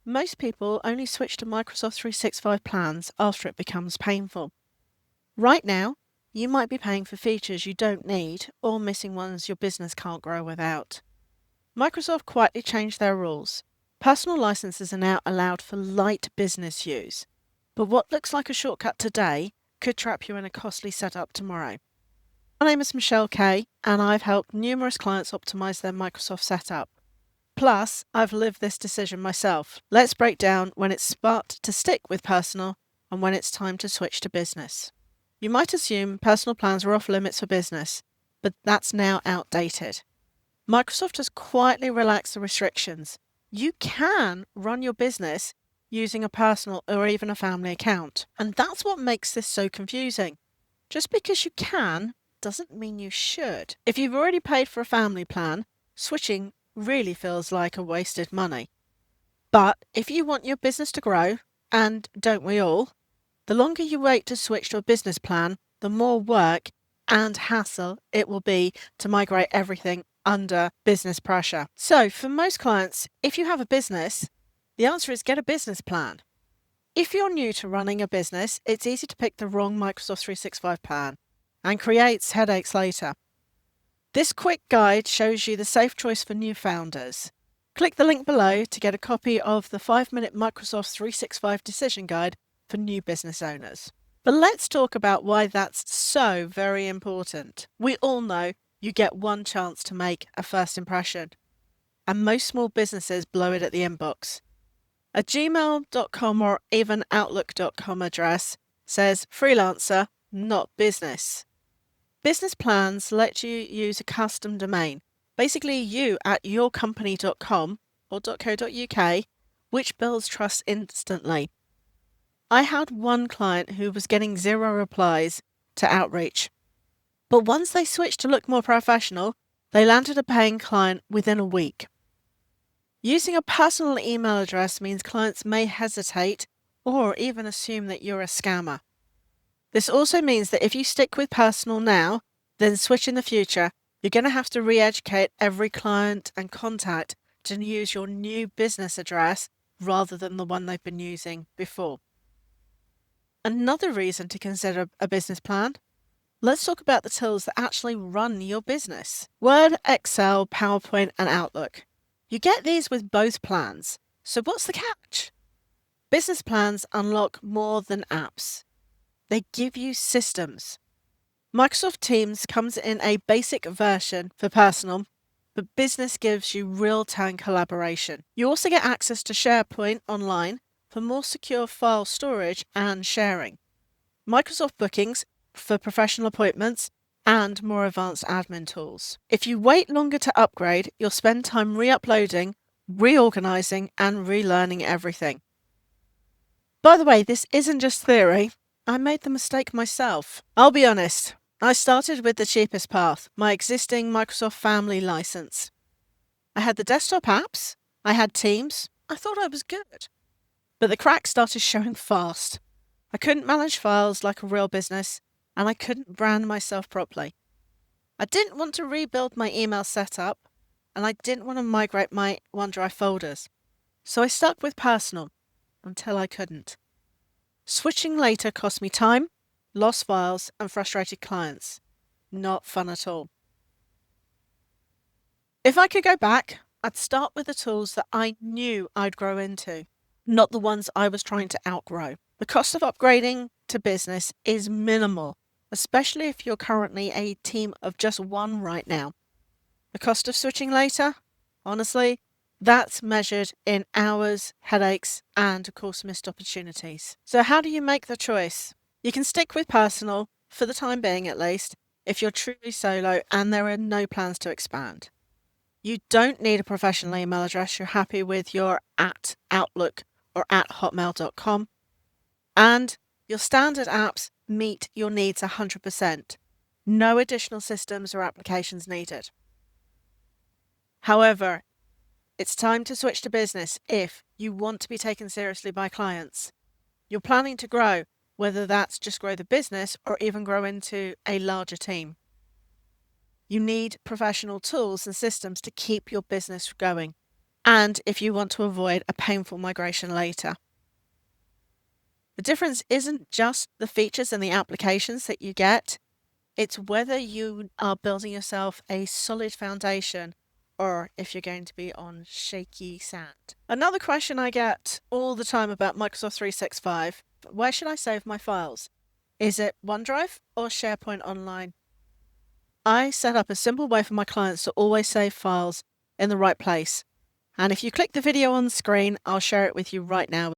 Most people only switch to Microsoft 365 plans after it becomes painful. Right now, you might be paying for features you don't need or missing ones your business can't grow without. Microsoft quietly changed their rules. Personal licenses are now allowed for light business use, but what looks like a shortcut today could trap you in a costly setup tomorrow. My name is Kaye, and I've helped numerous clients optimize their Microsoft setup. Plus, I've lived this decision myself. Let's break down when it's smart to stick with personal and when it's time to switch to business. You might assume personal plans are off limits for business, but that's now outdated. Microsoft has quietly relaxed the restrictions. You can run your business using a personal or even a family account, and that's what makes this so confusing. Just because you can doesn't mean you should. If you've already paid for a family plan, switching really feels like a wasted money. But if you want your business to grow, and don't we all, the longer you wait to switch to a business plan, the more work and hassle it will be to migrate everything under business pressure. So for most clients, if you have a business, the answer is get a business plan. If you're new to running a business, it's easy to pick the wrong Microsoft 365 plan and creates headaches later. This quick guide shows you the safe choice for new founders. Click the link below to get a copy of the 5-minute Microsoft 365 decision guide for new business owners. But let's talk about why that's so very important. We all know you get one chance to make a first impression, and most small businesses blow it at the inbox. A gmail.com or even outlook.com address says freelancer, not business. Business plans let you use a custom domain, basically you at yourcompany.com or .co.uk, which builds trust instantly. I had one client who was getting 0 replies to outreach. But once they switched to look more professional, they landed a paying client within a week. Using a personal email address means clients may hesitate or even assume that you're a scammer. This also means that if you stick with personal now, then switch in the future, you're going to have to re-educate every client and contact to use your new business address rather than the one they've been using before. Another reason to consider a business plan. Let's talk about the tools that actually run your business. Word, Excel, PowerPoint, and Outlook. You get these with both plans. So what's the catch? Business plans unlock more than apps. They give you systems. Microsoft Teams comes in a basic version for personal, but business gives you real-time collaboration. You also get access to SharePoint online for more secure file storage and sharing. Microsoft Bookings for professional appointments and more advanced admin tools. If you wait longer to upgrade, you'll spend time re-uploading, reorganizing, and relearning everything. By the way, this isn't just theory. I made the mistake myself. I'll be honest, I started with the cheapest path, my existing Microsoft Family license. I had the desktop apps, I had Teams, I thought I was good. But the cracks started showing fast. I couldn't manage files like a real business, and I couldn't brand myself properly. I didn't want to rebuild my email setup, and I didn't want to migrate my OneDrive folders. So I stuck with personal until I couldn't. Switching later cost me time, lost files, and frustrated clients. Not fun at all. If I could go back, I'd start with the tools that I knew I'd grow into, not the ones I was trying to outgrow. The cost of upgrading to business is minimal, especially if you're currently a team of just one right now. The cost of switching later? Honestly, that's measured in hours, headaches, and of course missed opportunities. So how do you make the choice? You can stick with personal, for the time being at least, if you're truly solo and there are no plans to expand. You don't need a professional email address. You're happy with your at Outlook or at hotmail.com. And your standard apps meet your needs 100%. No additional systems or applications needed. However, it's time to switch to business if you want to be taken seriously by clients. You're planning to grow, whether that's just grow the business or even grow into a larger team. You need professional tools and systems to keep your business going and if you want to avoid a painful migration later. The difference isn't just the features and the applications that you get, it's whether you are building yourself a solid foundation or if you're going to be on shaky sand. Another question I get all the time about Microsoft 365, where should I save my files? Is it OneDrive or SharePoint Online? I set up a simple way for my clients to always save files in the right place. And if you click the video on the screen, I'll share it with you right now.